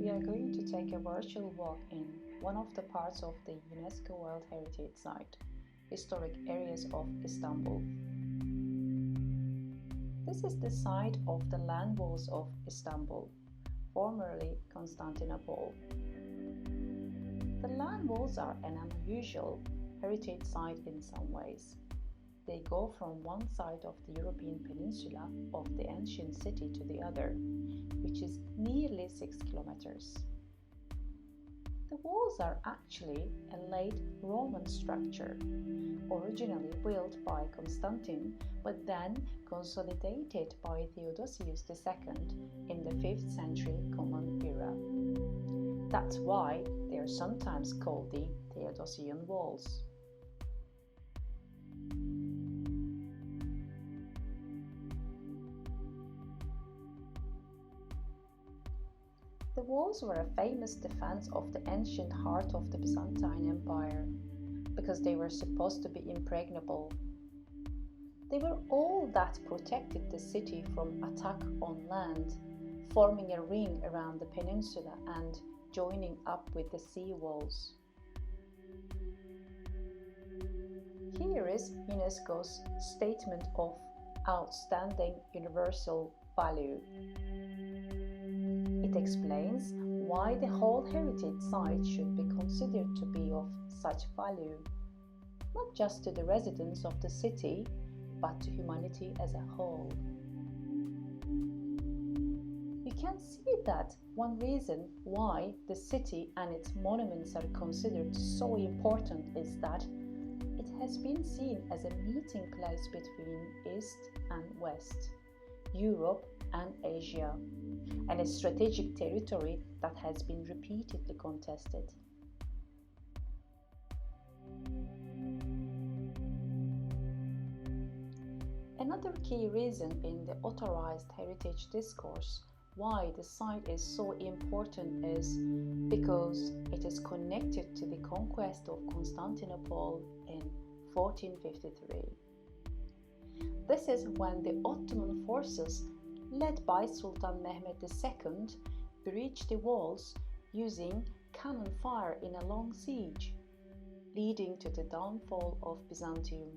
we are going to take a virtual walk in one of the parts of the UNESCO World Heritage Site, historic areas of Istanbul. This is the site of the land walls of Istanbul, formerly Constantinople. The land walls are an unusual heritage site in some ways. They go from one side of the European peninsula of the ancient city to the other, which is nearly 6 kilometers. The walls are actually a late Roman structure, originally built by Constantine, but then consolidated by Theodosius II in the 5th century Common Era. That's why they are sometimes called the Theodosian walls. The walls were a famous defense of the ancient heart of the Byzantine Empire, because they were supposed to be impregnable. They were all that protected the city from attack on land, forming a ring around the peninsula and joining up with the sea walls. Here is UNESCO's Statement of Outstanding Universal Value. It explains why the whole heritage site should be considered to be of such value, not just to the residents of the city, but to humanity as a whole. You can see that one reason why the city and its monuments are considered so important is that it has been seen as a meeting place between East and West, Europe and Asia, and a strategic territory that has been repeatedly contested. Another key reason in the authorized heritage discourse why the site is so important is because it is connected to the conquest of Constantinople in 1453. This is when the Ottoman forces, led by Sultan Mehmed II, breached the walls using cannon fire in a long siege, leading to the downfall of Byzantium.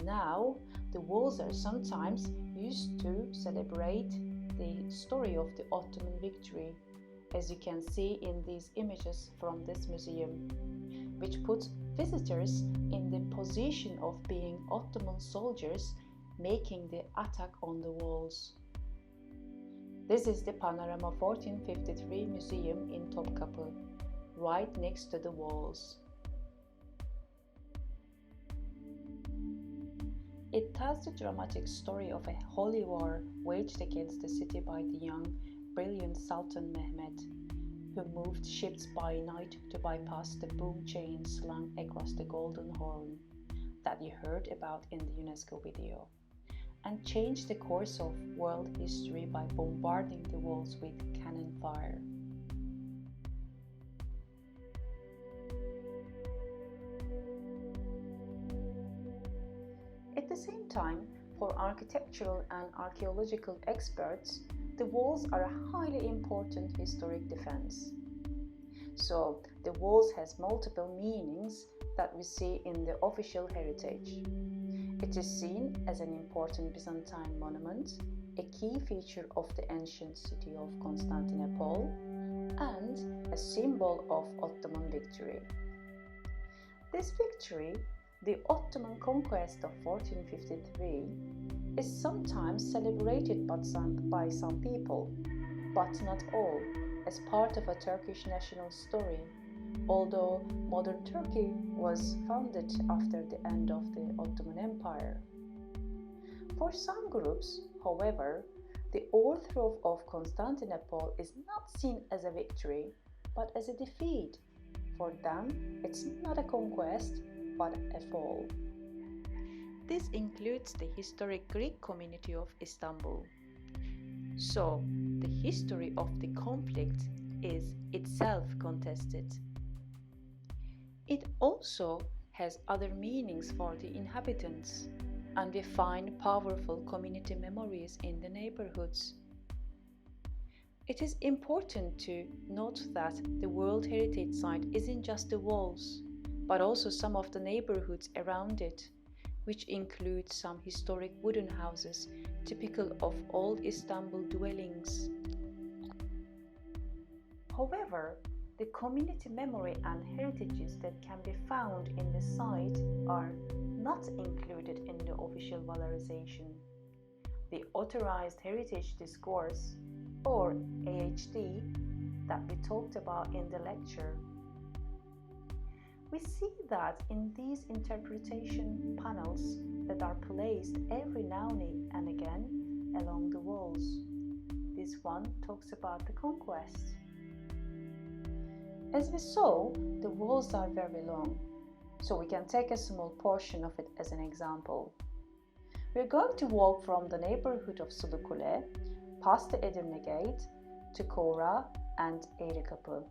Now, the walls are sometimes used to celebrate the story of the Ottoman victory, as you can see in these images from this museum, which puts visitors in the position of being Ottoman soldiers making the attack on the walls. This is the Panorama 1453 Museum in Topkapı, right next to the walls. It tells the dramatic story of a holy war waged against the city by the young, brilliant Sultan Mehmed, who moved ships by night to bypass the boom chain slung across the Golden Horn that you heard about in the UNESCO video, and changed the course of world history by bombarding the walls with cannon fire. At the same time, for architectural and archaeological experts, the walls are a highly important historic defense. So, the walls has multiple meanings that we see in the official heritage. It is seen as an important Byzantine monument, a key feature of the ancient city of Constantinople, and a symbol of Ottoman victory. This victory, the Ottoman conquest of 1453, is sometimes celebrated by some people, but not all, as part of a Turkish national story, although modern Turkey was founded after the end of the Ottoman Empire. For some groups, however, the overthrow of Constantinople is not seen as a victory, but as a defeat. For them, it's not a conquest, but a fall. This includes the historic Greek community of Istanbul. So, the history of the conflict is itself contested. It also has other meanings for the inhabitants, and we find powerful community memories in the neighborhoods. It is important to note that the World Heritage Site isn't just the walls, but also some of the neighborhoods around it, which include some historic wooden houses typical of old Istanbul dwellings. However, the community memory and heritages that can be found in the site are not included in the official valorization. The Authorized Heritage Discourse, or AHD, that we talked about in the lecture. We see that in these interpretation panels that are placed every now and again along the walls. This one talks about the conquest. As we saw, the walls are very long, so we can take a small portion of it as an example. We're going to walk from the neighborhood of Sulukule, past the Edirne Gate, to Kora and Eğrikapı.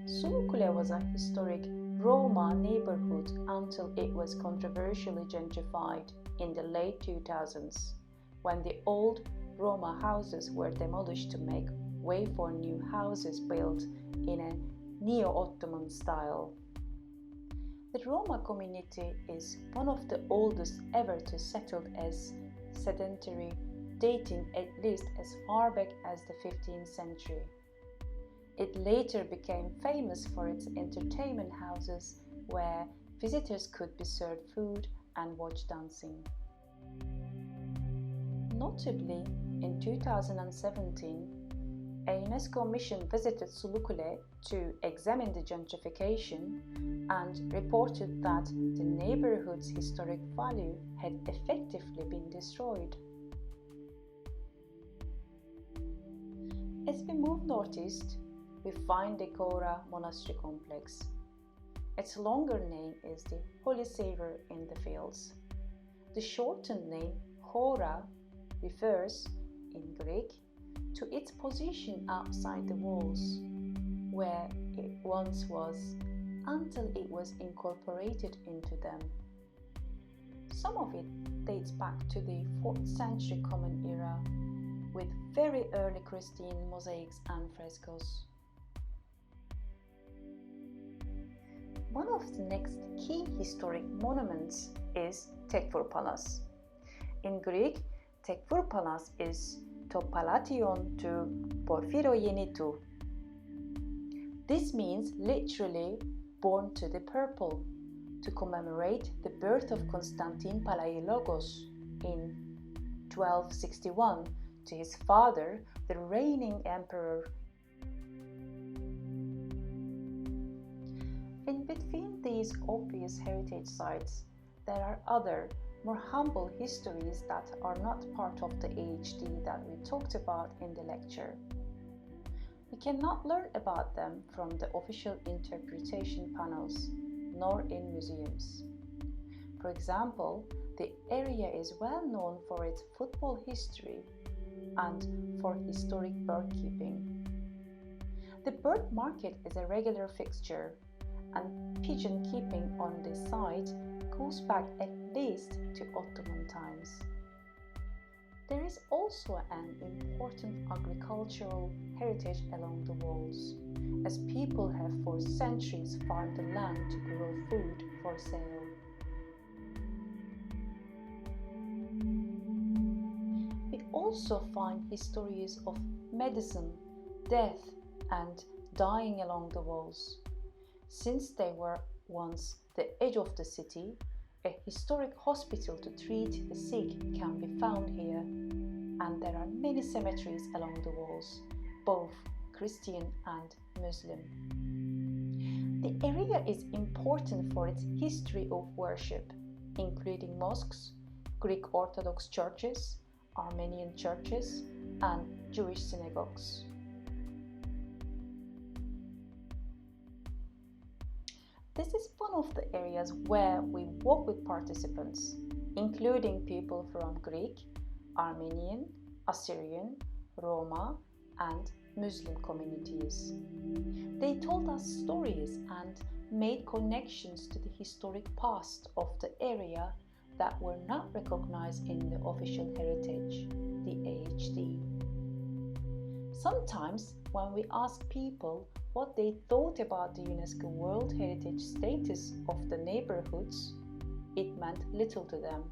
Sulukule was a historic Roma neighborhood until it was controversially gentrified in the late 2000s, when the old Roma houses were demolished to make way for new houses built in a neo-Ottoman style. The Roma community is one of the oldest ever to settle as sedentary, dating at least as far back as the 15th century. It later became famous for its entertainment houses where visitors could be served food and watch dancing. Notably, in 2017, a UNESCO mission visited Sulukule to examine the gentrification and reported that the neighborhood's historic value had effectively been destroyed. As we move northeast, we find the Kora Monastery Complex. Its longer name is the Holy Saviour in the Fields. The shortened name Kora refers, in Greek, to its position outside the walls, where it once was until it was incorporated into them. Some of it dates back to the 4th century Common Era, with very early Christian mosaics and frescoes. One of the next key historic monuments is Tekfur Palace. In Greek, Tekfur Palace is to Palation to Porphyrogenitou. This means literally born to the purple, to commemorate the birth of Constantine Palaiologos in 1261 to his father, the reigning emperor. In between these obvious heritage sites, there are other, more humble histories that are not part of the AHD that we talked about in the lecture. We cannot learn about them from the official interpretation panels, nor in museums. For example, the area is well known for its football history and for historic bird keeping. The bird market is a regular fixture, and pigeon keeping on this site goes back at least to Ottoman times. There is also an important agricultural heritage along the walls, as people have for centuries farmed the land to grow food for sale. We also find histories of medicine, death, and dying along the walls. Since they were once the edge of the city, a historic hospital to treat the sick can be found here, and there are many cemeteries along the walls, both Christian and Muslim. The area is important for its history of worship, including mosques, Greek Orthodox churches, Armenian churches, and Jewish synagogues. This is one of the areas where we walk with participants, including people from Greek, Armenian, Assyrian, Roma, and Muslim communities. They told us stories and made connections to the historic past of the area that were not recognized in the official heritage, the AHD. Sometimes when we ask people what they thought about the UNESCO World Heritage status of the neighborhoods, it meant little to them,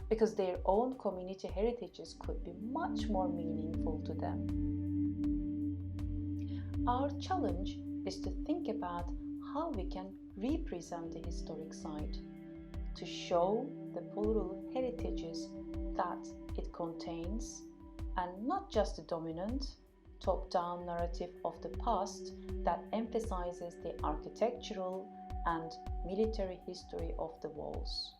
because their own community heritages could be much more meaningful to them. Our challenge is to think about how we can represent the historic site, to show the plural heritages that it contains, and not just the dominant, top-down narrative of the past that emphasizes the architectural and military history of the walls.